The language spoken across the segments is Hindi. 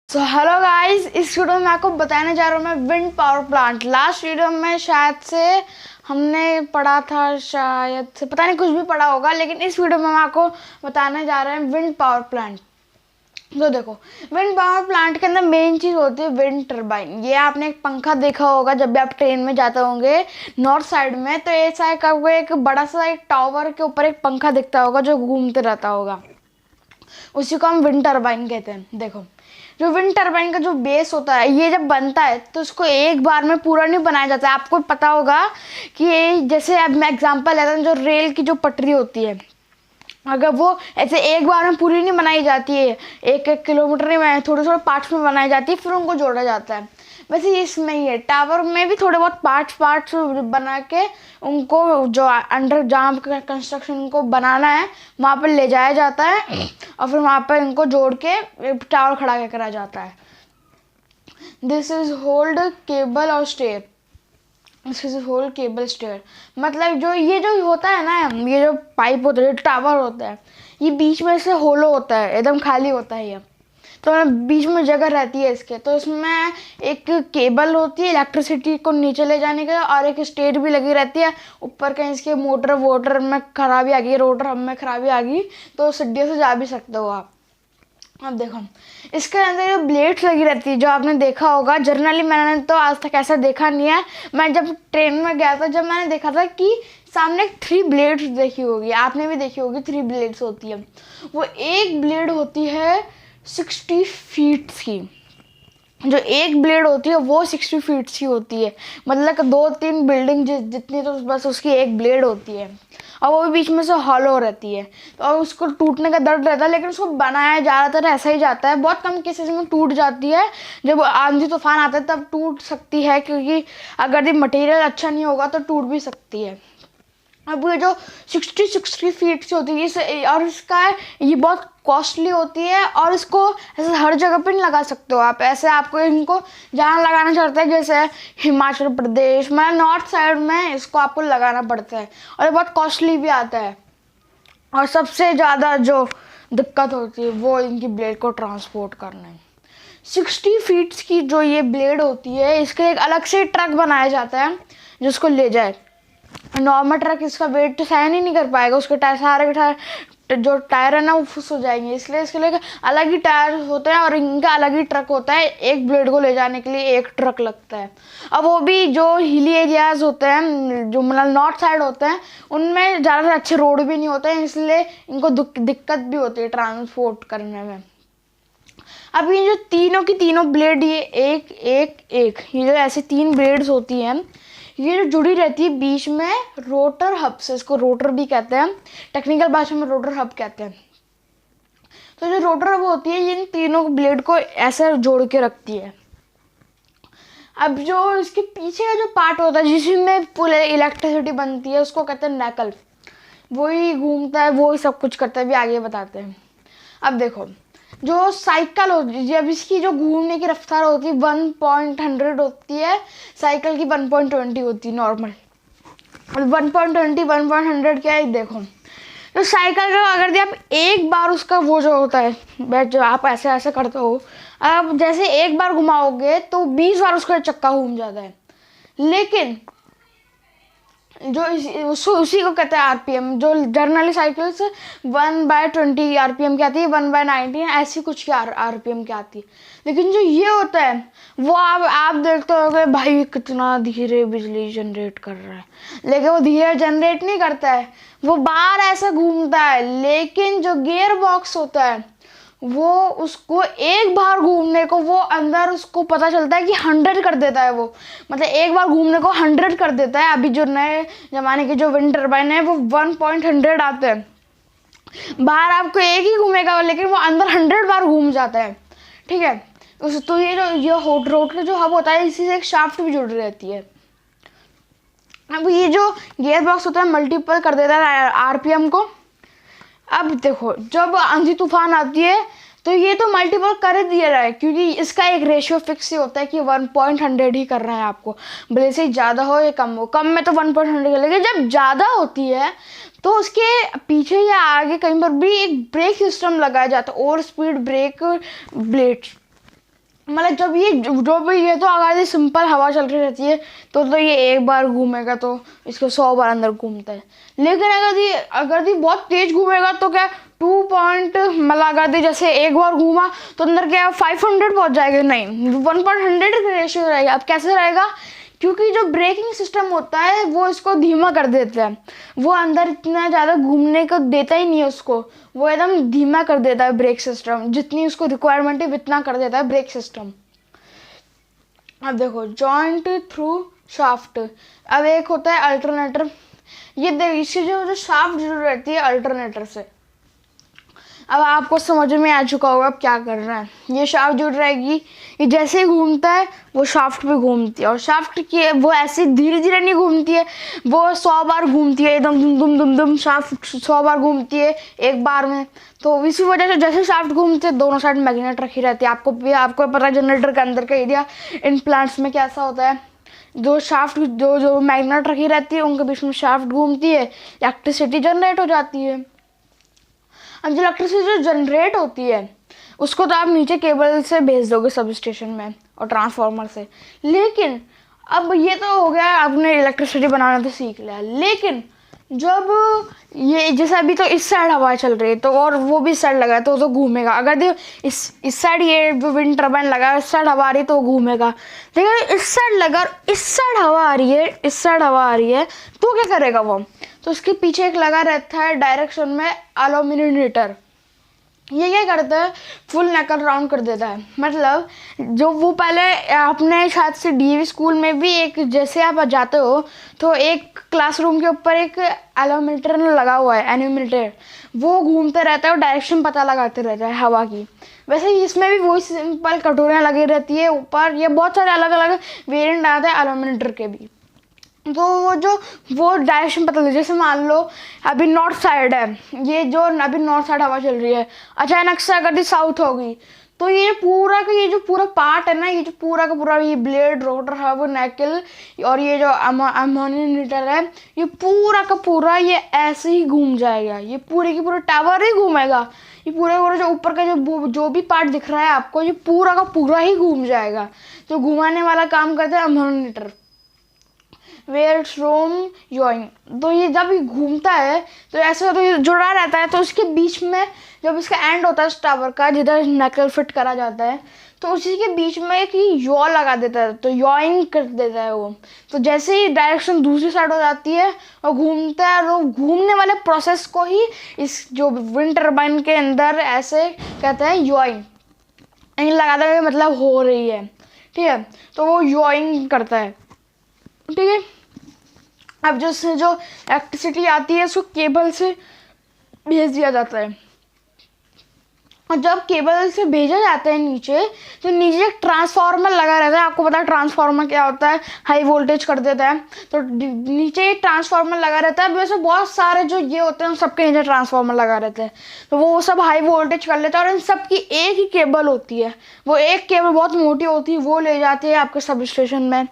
सो हेलो गाइस, इस वीडियो में आपको बताने जा रहा हूँ मैं wind power plant. Last video में शायद से हमने पढ़ा था, शायद से पता नहीं, कुछ भी पढ़ा होगा, लेकिन इस वीडियो में मैं आपको बताने जा रहे हैं विंड पावर प्लांट। तो देखो, विंड पावर प्लांट के अंदर मेन चीज़ होती है विंड टर्बाइन। ये आपने एक पंखा देखा होगा जब भी आप ट्रेन में जाते होंगे नॉर्थ साइड में, तो ऐसा एक बड़ा सा एक टावर के ऊपर एक पंखा दिखता होगा जो घूमते रहता होगा, उसी को हम विंड टर्बाइन कहते हैं। देखो, जो विंड टर्बाइन का जो बेस होता है, ये जब बनता है तो इसको एक बार में पूरा नहीं बनाया जाता है। आपको पता होगा कि ये, जैसे अब मैं एग्जांपल लेता हूँ, जो रेल की जो पटरी होती है, अगर वो ऐसे एक बार में पूरी नहीं बनाई जाती है, एक एक किलोमीटर में थोड़े थोड़े पार्ट्स में बनाई जाती है, फिर उनको जोड़ा जाता है। वैसे इसमें ही है, टावर में भी थोड़े बहुत पार्ट्स बना के उनको जो अंडर जहाँ कंस्ट्रक्शन को बनाना है वहाँ पर ले जाया जाता है और फिर वहाँ पर इनको जोड़ के टावर खड़ा करा जाता है। दिस इज होल्ड केबल और स्टेयर। होल केबल स्टेयर मतलब जो होता है ना, ये जो पाइप होता है, जो टावर होता है, ये बीच में से होलो होता है, एकदम खाली होता है ये, तो बीच में जगह रहती है इसके। तो इसमें एक केबल होती है इलेक्ट्रिसिटी को नीचे ले जाने के, और एक स्टेयर भी लगी रहती है ऊपर। कहीं इसके मोटर वोटर में खराबी आ गई, रोटर हब में खराबी आ गई, तो सीढ़ियों से जा भी सकते हो आप। अब देखो, इसके अंदर जो ब्लेड्स लगी रहती है, जो आपने देखा होगा, जनरली मैंने तो आज तक ऐसा देखा नहीं है। मैं जब ट्रेन में गया था, जब मैंने देखा था कि सामने 3 ब्लेड्स देखी होगी, आपने भी देखी होगी, 3 ब्लेड्स होती है। वो एक ब्लेड होती है 60 फीट की। जो एक ब्लेड होती है वो 60 फीट की होती है, मतलब 2-3 बिल्डिंग जितनी, तो बस उसकी एक ब्लेड होती है, और वो भी बीच में से हॉलो रहती है। तो और उसको टूटने का डर रहता है, लेकिन उसको बनाया ज़्यादातर ऐसा ही जाता है। बहुत कम केसेस में टूट जाती है, जब आंधी तूफान आता है तब टूट सकती है, क्योंकि अगर ये मटेरियल अच्छा नहीं होगा तो टूट भी सकती है। अब ये जो 60 फीट की होती है, और इसका ये बहुत कॉस्टली होती है, और इसको ऐसे हर जगह पे नहीं लगा सकते हो आप। ऐसे आपको इनको जहाँ लगाना चाहता है, जैसे हिमाचल प्रदेश में नॉर्थ साइड में इसको आपको लगाना पड़ता है, और ये बहुत कॉस्टली भी आता है। और सबसे ज़्यादा जो दिक्कत होती है वो इनकी ब्लेड को ट्रांसपोर्ट करना है। 60 फीट की जो ये ब्लेड होती है, इसके लिए एक अलग से ट्रक बनाया जाता है जिसको ले जाए। नॉर्मल ट्रक इसका वेट सहन ही नहीं कर पाएगा, उसके टायर सारे जो टायर है ना वो फुस हो जाएंगे, इसलिए इसके लिए अलग ही टायर होते हैं और इनका अलग ही ट्रक होता है। एक ब्लेड को ले जाने के लिए एक ट्रक लगता है। अब वो भी जो हिली एरियाज होते हैं, जो मतलब नॉर्थ साइड होते हैं, उनमें ज़्यादातर अच्छे रोड भी नहीं होते हैं, इसलिए इनको दिक्कत भी होती है ट्रांसपोर्ट करने में। अब ये जो तीनों की तीनों ब्लेड, ये एक एक एक, ये जो ऐसे 3 ब्लेड्स होती हैं, ये जो जुड़ी रहती है बीच में रोटर हब से, इसको रोटर भी कहते हैं, टेक्निकल भाषा में रोटर हब कहते हैं। तो जो रोटर हब होती है, ये इन तीनों ब्लेड को ऐसे जोड़ के रखती है। अब जो इसके पीछे का जो पार्ट होता है, जिसमें पूरे इलेक्ट्रिसिटी बनती है, उसको कहते हैं नैकल। वही घूमता है, वही सब कुछ करता है, भी आगे बताते हैं। अब देखो, जो साइकिल होती है, जब इसकी जो घूमने की रफ्तार होती है 1.100 होती है, साइकिल की 1.20 होती है नॉर्मल। 1.20 क्या है, देखो, तो साइकिल का अगर आप एक बार उसका वो जो होता है बैठ, जो आप ऐसे ऐसे करते हो, आप जैसे एक बार घुमाओगे तो 20 बार उसका चक्का घूम जाता है। लेकिन जो उसी को कहते हैं आरपीएम। जो जर्नली साइकिल्स 1/20 आरपीएम की आती है, 1/19 ऐसी कुछ की आरपीएम की आती है। लेकिन जो ये होता है वो आप देखते हो भाई कितना धीरे बिजली जनरेट कर रहा है, लेकिन वो धीरे जनरेट नहीं करता है, वो बार ऐसा घूमता है। लेकिन जो गियर बॉक्स होता है, वो उसको एक बार घूमने को, वो अंदर उसको पता चलता है कि 100 कर देता है। वो मतलब एक बार घूमने को 100 कर देता है। अभी जो नए ज़माने के जो विंड टर्बाइन है वो 1.100 आते हैं। बाहर आपको एक ही घूमेगा, लेकिन वो अंदर 100 बार घूम जाता है, ठीक है। तो ये रोटर जो हब होता है, इसी से एक शाफ्ट भी जुड़ी रहती है। अब ये जो गियर बॉक्स होता है मल्टीपल कर देता है आरपीएम को। अब देखो, जब आंधी तूफान आती है तो ये तो मल्टीपल कर ही दिया रहा है, क्योंकि इसका एक रेशियो फिक्स ही होता है कि 1.100 ही करना है आपको, भले से ज़्यादा हो या कम हो। कम में तो 1.100 कर, लेकिन जब ज़्यादा होती है तो उसके पीछे या आगे कहीं पर भी एक ब्रेक सिस्टम लगाया जाता है, और स्पीड ब्रेक ब्लेड। मतलब जब ये जो भी ये तो अगर ये सिंपल हवा चल रही रहती है तो ये एक बार घूमेगा तो इसको 100 बार अंदर घूमता है। लेकिन अगर ये बहुत तेज घूमेगा तो क्या 2 पॉइंट मतलब अगर ये जैसे एक बार घूमा तो अंदर क्या 500 पहुंच जाएगा, नहीं 100 का रेशियो रहेगा। अब कैसे रहेगा, क्योंकि जो ब्रेकिंग सिस्टम होता है वो इसको धीमा कर देता है, वो अंदर इतना ज़्यादा घूमने को देता ही नहीं है उसको, वो एकदम धीमा कर देता है ब्रेक सिस्टम, जितनी उसको रिक्वायरमेंट है इतना कर देता है ब्रेक सिस्टम। अब देखो जॉइंट थ्रू शाफ्ट, अब एक होता है अल्टरनेटर, ये देख इसकी जो शाफ्ट जुड़ रहती है अल्टरनेटर से। अब आपको समझ में आ चुका होगा अब क्या करना है। ये शाफ्ट जुड़ रहेगी, ये जैसे ही घूमता है वो शाफ्ट भी घूमती है, और शाफ्ट की वो ऐसे धीरे धीरे नहीं घूमती है, वो 100 बार घूमती है, एकदम दुम दुम दुम दुम शाफ्ट 100 बार घूमती है एक बार में। तो इसी वजह से जैसे शाफ्ट घूमते है दोनों साइड मैग्नेट रखी रहती है। आपको पता है जनरेटर के अंदर का एरिया इन प्लांट्स में कैसा होता है, जो शाफ्ट जो मैग्नेट रखी रहती है उनके बीच में शाफ्ट घूमती है, इलेक्ट्रिसिटी जनरेट हो जाती है। अब जो इलेक्ट्रिसिटी जो जनरेट होती है उसको तो आप नीचे केबल से भेज दोगे सब स्टेशन में और ट्रांसफार्मर से, लेकिन अब ये तो हो गया आपने इलेक्ट्रिसिटी बनाना तो सीख लिया, लेकिन जब ये जैसे अभी तो इस साइड हवा चल रही है तो और वो भी इस साइड लगा है तो घूमेगा। अगर देखो इस साइड ये विंड टर्बाइन लगा है, इस साइड हवा आ रही है तो घूमेगा। लेकिन इस साइड लगा और इस साइड हवा आ रही है, इस साइड हवा आ रही है तो क्या करेगा वो, तो उसके पीछे एक लगा रहता है डायरेक्शन में एल्यूमिनेटर। ये क्या करता है, फुल नकल राउंड कर देता है। मतलब जो वो पहले अपने शायद से डीएवी स्कूल में भी एक, जैसे आप जाते हो तो एक क्लासरूम के ऊपर एक एल्यूमिनेटर लगा हुआ है, एल्यूमिनेटर, वो घूमता रहता है और डायरेक्शन पता लगाते रहता है हवा की। वैसे ही इसमें भी वही सिंपल कटोरियाँ लगी रहती है ऊपर, ये बहुत सारे अलग अलग वेरिएंट आते हैं एल्यूमिनेटर के भी। तो वो डायरेक्शन पता लगे, जैसे मान लो अभी नॉर्थ साइड है, ये जो अभी नॉर्थ साइड हवा चल रही है, अचानक से अगर ये साउथ होगी तो ये जो पूरा पार्ट है ना, ये जो पूरा का पूरा ये ब्लेड रोटर है वो नेकल और ये जो एल्यूमिनेटर है, ये पूरा का पूरा ये ऐसे ही घूम जाएगा, ये पूरे की पूरा टावर ही घूमेगा, ये पूरा जो ऊपर का जो भी पार्ट दिख रहा है आपको ये पूरा का पूरा ही घूम जाएगा। तो घुमाने वाला काम करता है एल्यूमिनेटर। वेयर रोम योइंग, तो ये जब ये घूमता है तो ऐसे तो ये जुड़ा रहता है, तो उसके बीच में जब इसका एंड होता है इस टावर का जिधर नकल फिट करा जाता है तो उसी के बीच में एक यॉ लगा देता है, तो यॉइंग कर देता है वो। तो जैसे ही डायरेक्शन दूसरी साइड हो जाती है और घूमता है, और घूमने वाले प्रोसेस को ही इस जो विंड टर्बाइन के अंदर ऐसे कहते हैं यॉइंग, लगाते हुए मतलब हो रही है, ठीक है, तो वो यॉइंग करता है, ठीक है। अब जो इलेक्ट्रिसिटी आती है उसको केबल से भेज दिया जाता है, और जब केबल से भेजा जाता है नीचे तो नीचे एक ट्रांसफार्मर लगा रहता है। आपको पता है ट्रांसफार्मर क्या होता है, हाई वोल्टेज कर देता है, तो नीचे एक ट्रांसफार्मर लगा रहता है। वैसे बहुत सारे जो ये होते हैं सबके नीचे ट्रांसफार्मर लगा रहते हैं, तो वो सब हाई वोल्टेज कर लेता है, और इन सब की एक ही केबल होती है, वो एक केबल बहुत मोटी होती है, वो ले जाती है आपके सब स्टेशन में।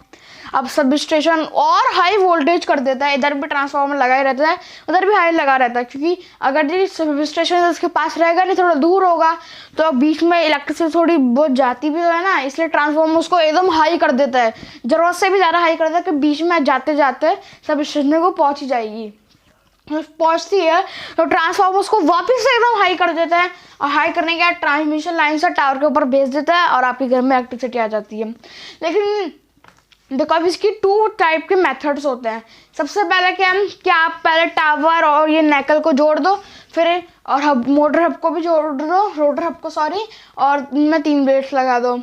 अब सब स्टेशन और हाई वोल्टेज कर देता है, इधर भी ट्रांसफार्मर लगा ही रहता है, उधर भी हाई लगा रहता है, क्योंकि अगर ये सब स्टेशन उसके पास रहेगा नहीं, थोड़ा दूर होगा, तो बीच में इलेक्ट्रिसिटी थोड़ी बहुत जाती भी है ना, इसलिए ट्रांसफार्मर उसको एकदम हाई कर देता है, ज़रूरत से भी ज़्यादा हाई कर देता है कि बीच में जाते जाते सब स्टेशन को पहुँच ही जाएगी। पहुँचती है तो ट्रांसफार्मर उसको वापस से एकदम हाई कर देता है, और हाई करने के बाद ट्रांसमिशन लाइन से टावर के ऊपर भेज देता है और आपके घर में इलेक्ट्रिसिटी आ जाती है। लेकिन देखो अब इसकी 2 टाइप के मेथड्स होते हैं। सबसे पहले क्या आप पहले टावर और ये नेकल को जोड़ दो, फिर और मोटर हब को भी जोड़ दो, रोटर हब को सॉरी, और उनमें 3 ब्लेड्स लगा दो।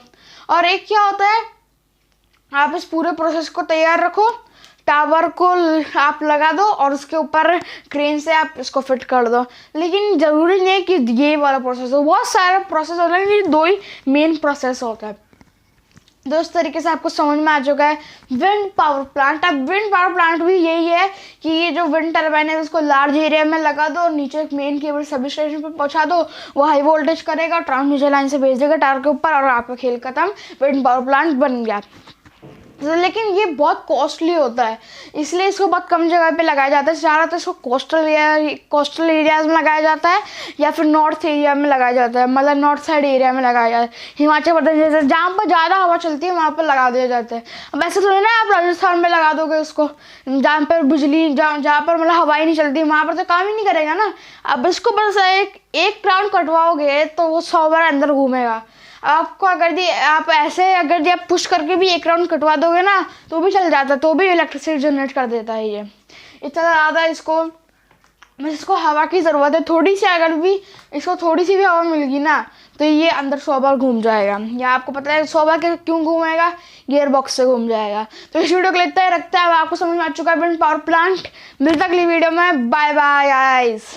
और एक क्या होता है, आप इस पूरे प्रोसेस को तैयार रखो, टावर को आप लगा दो और उसके ऊपर क्रेन से आप इसको फिट कर दो। लेकिन ज़रूरी नहीं है कि ये वाला प्रोसेस हो, बहुत सारे प्रोसेस होते हैं, ये 2 ही मेन प्रोसेस होता है। तो इस तरीके से आपको समझ में आ चुका है विंड पावर प्लांट। अब विंड पावर प्लांट भी यही है कि ये जो विंड टर्बाइन है उसको लार्ज एरिया में लगा दो, नीचे एक मेन केबल सब स्टेशन पर पहुंचा दो, वो हाई वोल्टेज करेगा, ट्रांसमिशन लाइन से भेज देगा टावर के ऊपर, और आपका खेल खत्म, विंड पावर प्लांट बन गया। लेकिन ये बहुत कॉस्टली होता है, इसलिए इसको बहुत कम जगह पे लगाया जाता है। ज़्यादातर इसको कोस्टल एरियाज में लगाया जाता है या फिर नॉर्थ एरिया में लगाया जाता है, मतलब नॉर्थ साइड एरिया में लगाया जाता है। हिमाचल प्रदेश जैसे जहाँ पर ज़्यादा हवा चलती है वहाँ पर लगा दिया जाता है। अब ऐसे थोड़ी ना आप राजस्थान में लगा दोगे उसको, जहाँ पर बिजली जहाँ पर मतलब हवा ही नहीं चलती, वहाँ पर तो काम ही नहीं करेगा ना। अब इसको बस एक क्राउन कटवाओगे तो वो 100 बार अंदर घूमेगा। आपको आप ऐसे अगर आप पुश करके भी एक राउंड कटवा दोगे ना तो भी चल जाता है, तो भी इलेक्ट्रिसिटी जनरेट कर देता है। ये इतना ज़्यादा इसको हवा की ज़रूरत है। थोड़ी सी अगर भी इसको थोड़ी सी भी हवा मिल गई ना तो ये अंदर 100 बार घूम जाएगा। या आपको पता है 100 बार क्यों घूमेगा? गियर बॉक्स से घूम जाएगा। तो इस वीडियो को लेता है रखता है, आपको समझ में आ चुका है विंड पावर प्लांट। मिलता अगली वीडियो में, बाय बाय गाइस।